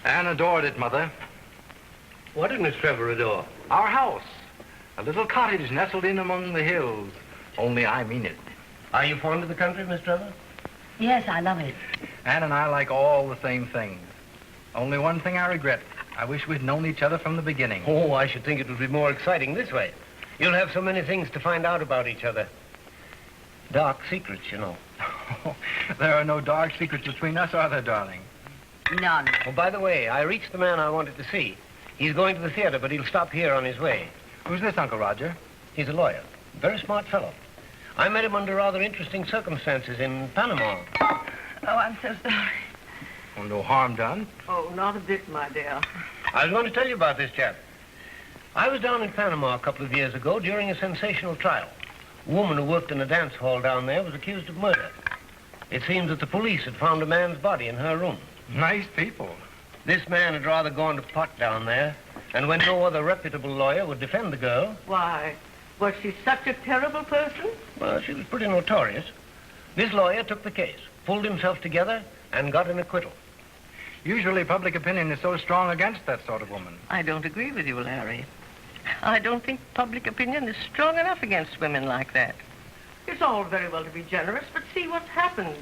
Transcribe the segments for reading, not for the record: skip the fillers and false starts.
Anne adored it, Mother. What did Miss Trevor adore? Our house. A little cottage nestled in among the hills. Only I mean it. Are you fond of the country, Miss Trevor? Yes, I love it. Anne and I like all the same things. Only one thing I regret. I wish we'd known each other from the beginning. Oh, I should think it would be more exciting this way. You'll have so many things to find out about each other. Dark secrets, you know. There are no dark secrets between us, are there, darling? None. Oh, by the way, I reached the man I wanted to see. He's going to the theater, but he'll stop here on his way. Who's this, Uncle Roger? He's a lawyer. Very smart fellow. I met him under rather interesting circumstances in Panama. Oh, I'm so sorry. Oh, no harm done. Oh, not a bit, my dear. I was going to tell you about this chap. I was down in Panama a couple of years ago during a sensational trial. A woman who worked in a dance hall down there was accused of murder. It seems that the police had found a man's body in her room. Nice people. This man had rather gone to pot down there, and when no other reputable lawyer would defend the girl... Why, was she such a terrible person? Well, she was pretty notorious. This lawyer took the case, pulled himself together, and got an acquittal. Usually public opinion is so strong against that sort of woman. I don't agree with you, Larry. I don't think public opinion is strong enough against women like that. It's all very well to be generous, but see what's happened.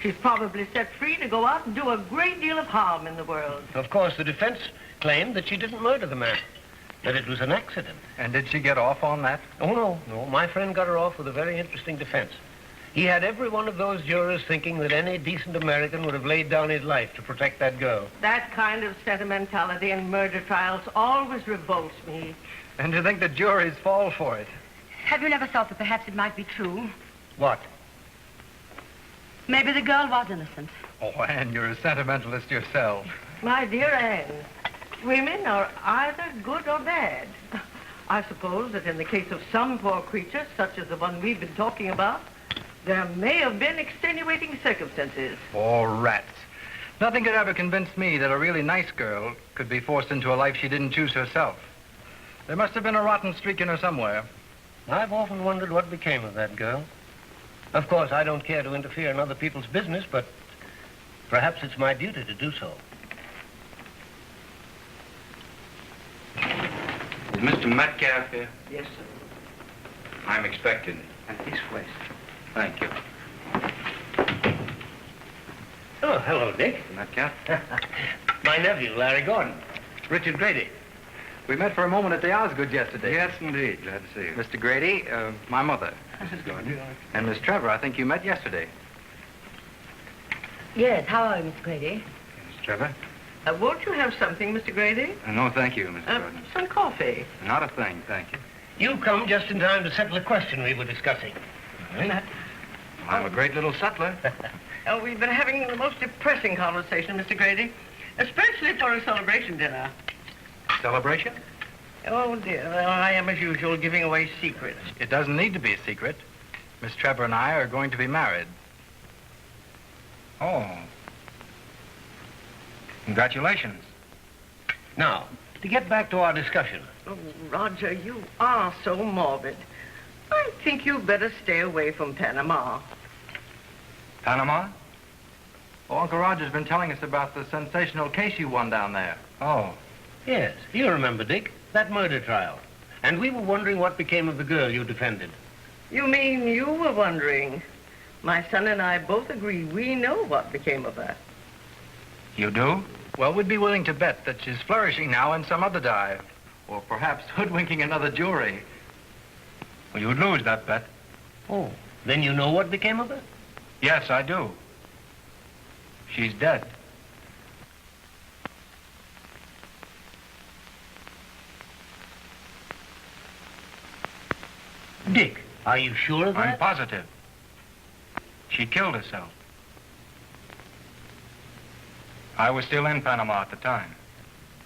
She's probably set free to go out and do a great deal of harm in the world. Of course, the defense claimed that she didn't murder the man, that it was an accident. And did she get off on that? Oh, no. My friend got her off with a very interesting defense. He had every one of those jurors thinking that any decent American would have laid down his life to protect that girl. That kind of sentimentality in murder trials always revolts me. And to think the juries fall for it. Have you never thought that perhaps it might be true? What? Maybe the girl was innocent. Oh, Anne, you're a sentimentalist yourself. My dear Anne, women are either good or bad. I suppose that in the case of some poor creature, such as the one we've been talking about, there may have been extenuating circumstances. Oh, rats. Nothing could ever convince me that a really nice girl could be forced into a life she didn't choose herself. There must have been a rotten streak in her somewhere. I've often wondered what became of that girl. Of course, I don't care to interfere in other people's business, but perhaps it's my duty to do so. Is Mr. Metcalf here? Yes, sir. I'm expecting. And this way. Thank you. Oh, hello, Dick. Metcalf? My nephew, Larry Gordon. Richard Grady. We met for a moment at the Osgood yesterday. Yes, indeed. Glad to see you. Mr. Grady, my mother. Mrs. Gordon. And Miss Trevor, I think you met yesterday. Yes, how are you, Miss Grady? Miss Trevor? Won't you have something, Mr. Grady? No, thank you, Mrs. Gordon. Some coffee. Not a thing, thank you. You come just in time to settle a question we were discussing. I'm a great little settler. We've been having the most depressing conversation, Mr. Grady, especially for a celebration dinner. Celebration? Oh, dear. Well, I am, as usual, giving away secrets. It doesn't need to be a secret. Miss Trevor and I are going to be married. Oh. Congratulations. Now, to get back to our discussion. Oh, Roger, you are so morbid. I think you'd better stay away from Panama. Panama? Oh, Uncle Roger's been telling us about the sensational case you won down there. Oh. Yes, you remember, Dick, that murder trial. And we were wondering what became of the girl you defended. You mean you were wondering? My son and I both agree we know what became of her. You do? Well, we'd be willing to bet that she's flourishing now in some other dive. Or perhaps hoodwinking another jury. Well, you would lose that bet. Oh, then you know what became of her? Yes, I do. She's dead. Dick, are you sure of that? I'm positive. She killed herself. I was still in Panama at the time.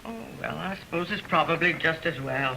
Oh, well, I suppose it's probably just as well.